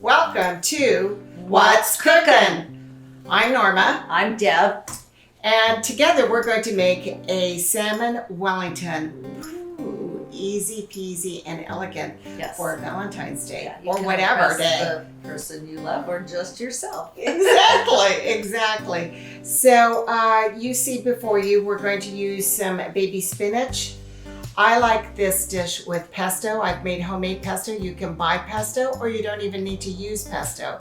Welcome to What's Cookin'? I'm Norma. I'm Deb. And together we're going to make a Salmon Wellington. Ooh, easy peasy and elegant for Valentine's Day or whatever day. The person you love or just yourself. Exactly. So you see before you, we're going to use some baby spinach. I like this dish with pesto. I've made homemade pesto. You can buy pesto or you don't even need to use pesto.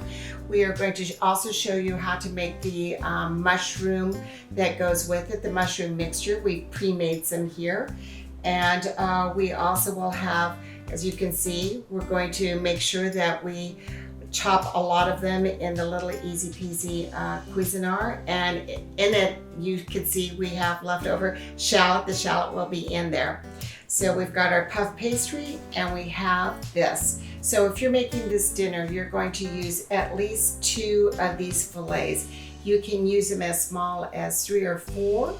We are going to also show you how to make the mushroom that goes with it, the mushroom mixture. We pre-made some here. And we also will have, as you can see, we're going to make sure that we chop a lot of them in the little easy peasy Cuisinart, and in it you can see we have leftover shallot. The shallot will be in there. So we've got our puff pastry and we have this. So if you're making this dinner, you're going to use at least 2 of these fillets. You can use them as small as 3 or 4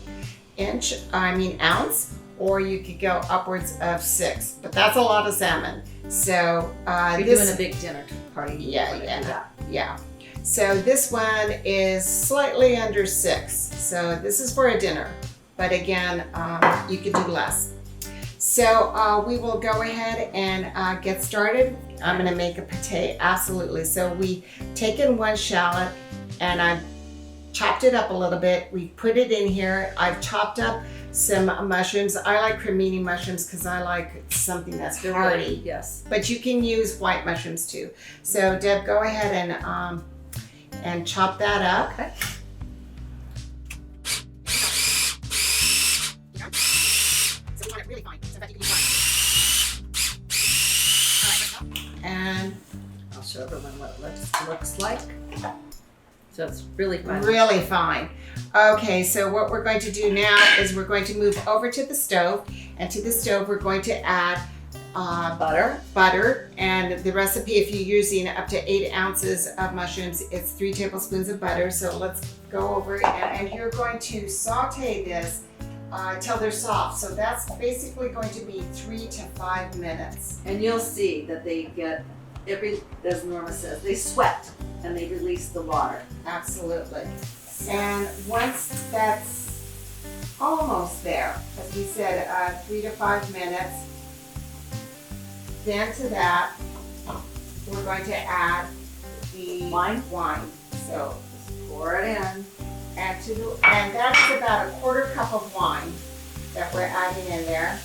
ounce, or you could go upwards of 6, but that's a lot of salmon. So you're doing a big dinner party. Yeah. So this one is slightly under 6. So this is for a dinner, but again, you could do less. So we will go ahead and get started. I'm going to make a pate, absolutely. So we taken 1 shallot and I've chopped it up a little bit. We put it in here. I've chopped up some mushrooms. I like cremini mushrooms because I like something that's hearty. Yes. But you can use white mushrooms too. So Deb, go ahead and chop that up. Okay. So you want it really fine. So that you can use and I'll show everyone what it looks like. So it's really fine. Really fine. Okay, so what we're going to do now is we're going to move over to the stove, and to the stove we're going to add butter, and the recipe, if you're using up to 8 ounces of mushrooms, it's 3 tablespoons of butter. So let's go over it, and you're going to saute this till they're soft. So that's basically going to be 3 to 5 minutes. And you'll see that they get as Norma says, they sweat and they release the water. Absolutely. And once that's almost there, as we said, 3 to 5 minutes, then to that, we're going to add the wine. So just pour it in. And that's about 1/4 cup of wine that we're adding in there.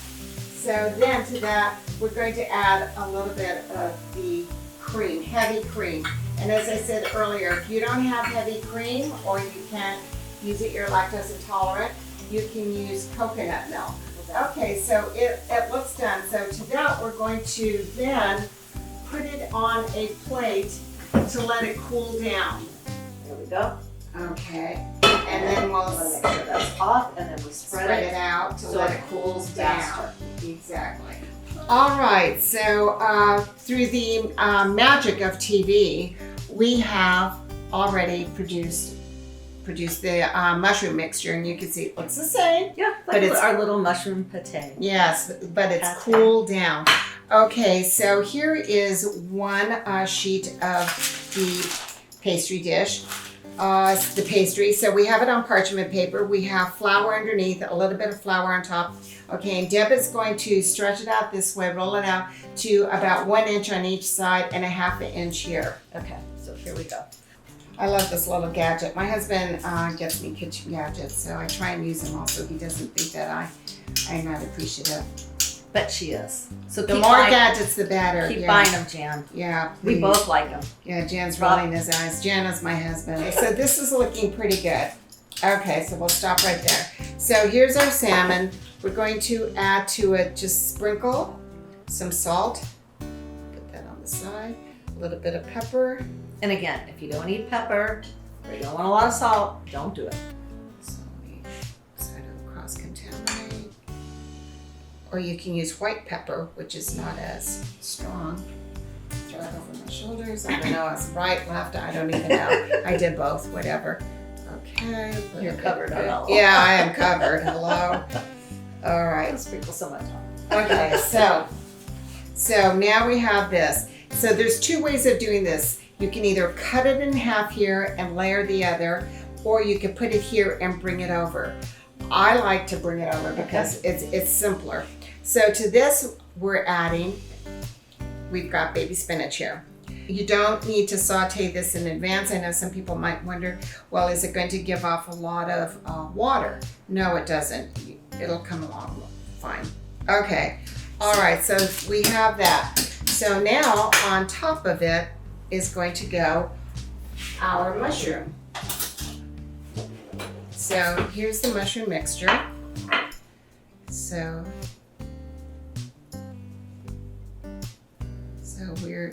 So then to that, we're going to add a little bit of the cream, heavy cream. And as I said earlier, if you don't have heavy cream or you can't use it, you're lactose intolerant, you can use coconut milk. Okay, so it looks done. So to that, we're going to then put it on a plate to let it cool down. There we go. Okay, and then we'll make sure that's off, and then we spread it out to let it cool faster. down. Exactly. All right, so through the magic of TV, we have already produced the mushroom mixture, and you can see it looks the same. Yeah, but it's our little mushroom pate. Yes, but it's cooled down. Okay, so here is 1 sheet of the pastry dish. The pastry, so we have it on parchment paper. We have flour underneath, a little bit of flour on top. Okay, and Deb is going to stretch it out this way, roll it out to about 1 inch on each side and 1/2 inch here. Okay, so here we go. I love this little gadget. My husband gets me kitchen gadgets, so I try and use them also. He doesn't think that I'm not appreciative. But she is. So the more gadgets, the better. Keep buying them, Jan. Yeah, please. We both like them. Yeah, Jan's rolling his eyes. Jan is my husband. So this is looking pretty good. Okay, so we'll stop right there. So here's our salmon. We're going to add to it, just sprinkle some salt. Put that on the side. A little bit of pepper. And again, if you don't eat pepper or you don't want a lot of salt, don't do it. So I don't cross-contaminate. Or you can use white pepper, which is not as strong. Throw it over my shoulders. I don't know, it's right, left, I don't even know. I did both, whatever. Okay. You're covered. Yeah, I am covered. Hello. All right. Don't sprinkle so much on. Okay, so now we have this. So there's two ways of doing this. You can either cut it in half here and layer the other, or you can put it here and bring it over. I like to bring it over because it's simpler. So to this, we've got baby spinach here. You don't need to saute this in advance. I know some people might wonder, well, is it going to give off a lot of water? No, it doesn't. It'll come along fine. Okay, all right, so we have that. So now on top of it is going to go our mushroom. So here's the mushroom mixture. So we're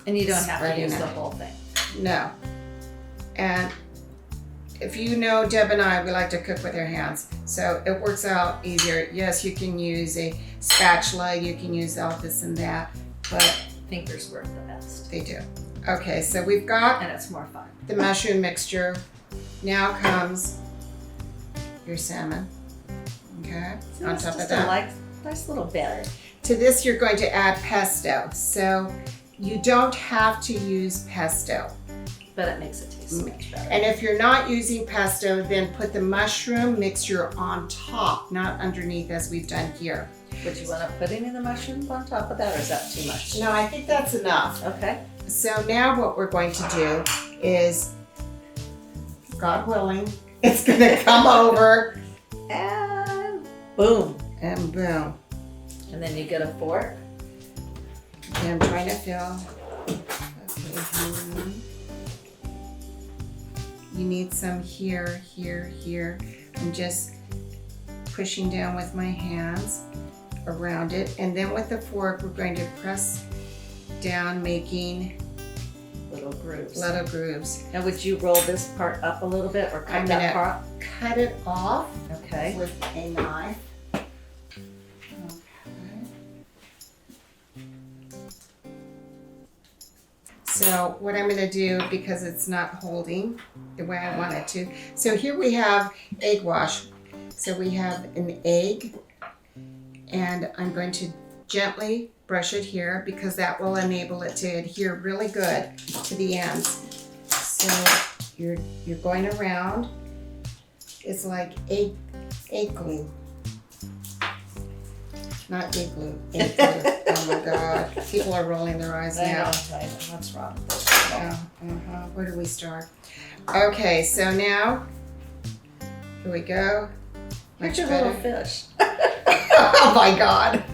And you don't have to spreading use the it. whole thing. No. And if you know Deb and I, we like to cook with our hands. So it works out easier. Yes, you can use a spatula, you can use all this and that, but Fingers work the best. they do. Okay, so we've got And it's more fun. the mushroom mixture. Now comes your salmon. Okay, So on it's top of just that. a nice little bit. To this, you're going to add pesto. So you don't have to use pesto. But it makes it taste much better. And if you're not using pesto, then put the mushroom mixture on top, not underneath as we've done here. Would you want to put any of the mushrooms on top of that, or is that too much? No, I think that's enough. Okay. So now what we're going to do is, God willing, it's gonna come over And boom. and boom. And then you get a fork. Okay, I'm trying to fill. Okay, you need some here, here, here. I'm just pushing down with my hands around it. And then with the fork, we're going to press down, making Little grooves. little grooves. Now, would you roll this part up a little bit or cut I'm that gonna part? cut it off Okay. with a knife. Okay. So what I'm gonna do, because it's not holding the way I want it to, so here we have egg wash. So we have an egg, and I'm going to gently brush it here because that will enable it to adhere really good to the ends. So you're going around. It's like egg glue. Not egg glue, egg glue. Oh my God, people are rolling their eyes I now. know. What's wrong? Where do we start? Okay, so now, here we go. Here's Much your better. little fish. Oh my God.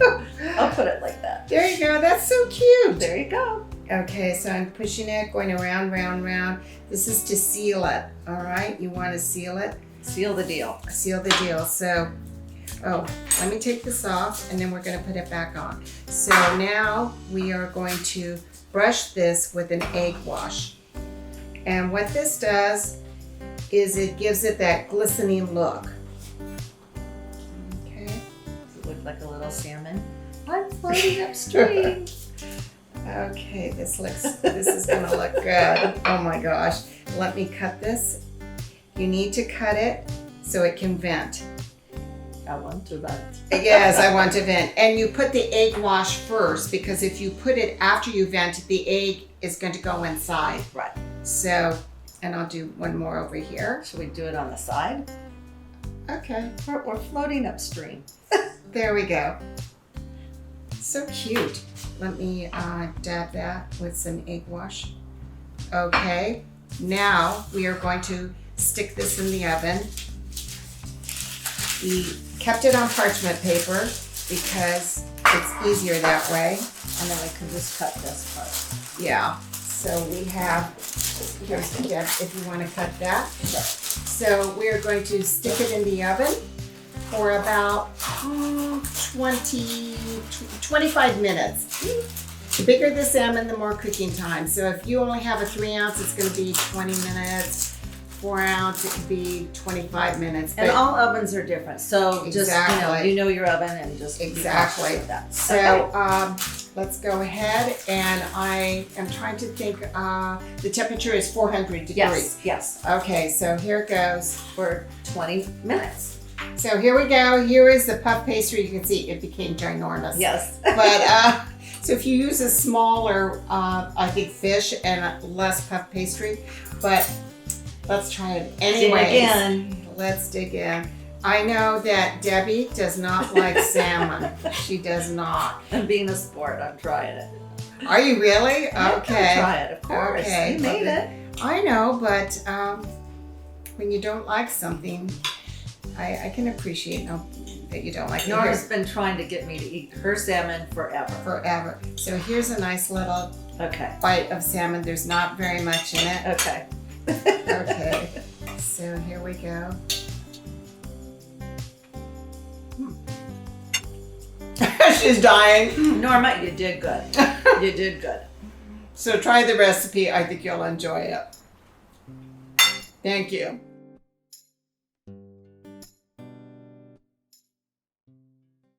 I'll put it like that. There you go, that's so cute. There you go. Okay, so I'm pushing it, going around, round, round. This is to seal it, all right? You want to seal it. Seal the deal. Seal the deal. So, let me take this off and then we're going to put it back on. So now we are going to brush this with an egg wash. And what this does is it gives it that glistening look. Okay. You look like a little salmon. I'm floating upstream. Okay, this is going to look good. Oh my gosh. Let me cut this. You need to cut it so it can vent. I want to vent. Yes, I want to vent. And you put the egg wash first because if you put it after you vent, the egg is going to go inside. Right. So, and I'll do one more over here. Should we do it on the side? Okay, We're floating upstream. there we go. So cute. Let me dab that with some egg wash. Okay, now we are going to stick this in the oven. We kept it on parchment paper because it's easier that way. And then we can just cut this part. Yeah, so we have, here's the dip if you want to cut that. So we're going to stick it in the oven for about 25 minutes. The bigger the salmon, the more cooking time. So if you only have a 3 ounce, it's going to be 20 minutes. 4 ounce, it could be 25 minutes. And but- all ovens are different. So just, Exactly. you know your oven and just be Exactly. cautious with that. So let's go ahead, and I am trying to think, the temperature is 400 degrees. Yes. Okay, so here it goes. For 20 minutes. So here we go. Here is the puff pastry. You can see it became ginormous. Yes. But So if you use a smaller, I think fish and less puff pastry, but let's try it anyways. Dig in. Let's dig in. I know that Debbie does not like salmon. She does not. I'm being a sport. I'm trying it. Are you really? Okay. Try it, of course. Okay. You made it. I know, but when you don't like something, I can appreciate that you don't like it. Norma's been trying to get me to eat her salmon forever. Forever. So here's a nice little Okay. bite of salmon. There's not very much in it. Okay. Okay. So here we go. She's dying. Norma, you did good. You did good. So try the recipe. I think you'll enjoy it. Thank you.